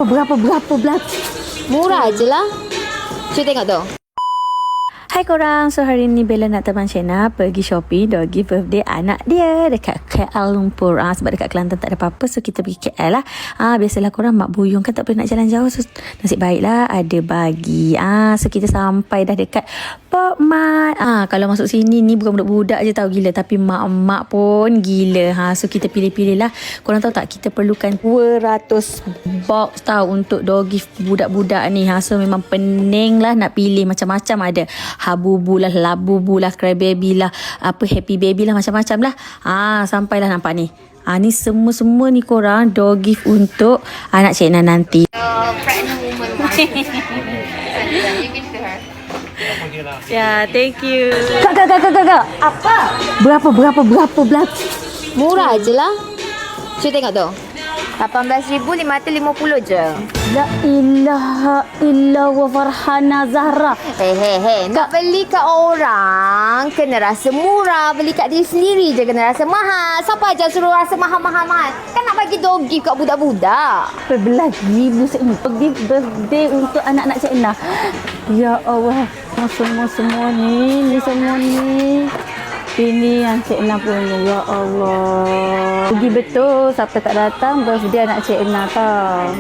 Berapa? Murah je lah. Cuba tengok tu. Hai korang, so hari ni Bella nak teman Shena pergi shopping doggy birthday anak dia dekat KL Lumpur. Sebab dekat Kelantan tak ada apa-apa, so kita pergi KL lah. Biasalah korang mak buyung kan tak boleh nak jalan jauh, so nasib baiklah ada bagi. So kita sampai dah dekat Pop Mart. Kalau masuk sini ni bukan budak-budak je tau gila, tapi mak-mak pun gila. So kita pilih-pilih lah. Korang tahu tak, kita perlukan 200 box tau untuk doggy budak-budak ni. So memang pening lah nak pilih, macam-macam ada. Habubu lah, labubu lah, crybaby lah, happy baby lah, macam-macam lah. Sampailah nampak ni. Ni semua ni korang dog gift untuk anak Cik Nan nanti. Pregnant woman. You give to her. Ya, thank you. Kak. Apa? Berapa? Murah je lah. Cuba tengok tu. 18,550 je. La ilaha illallah Farhana Zahra. Hei. Nak beli kat orang kena rasa murah. Beli kat diri sendiri je kena rasa mahal. Siapa aja suruh rasa mahal? Kan nak bagi dog gift kat budak-budak. 11,000 ni pergi birthday untuk anak-anak Cik Nah. Ya Allah, semua ni semua ni. Ini yang Cik Nah punya, ya Allah. Pergi betul, siapa tak datang birthday anak Cik Nah tau.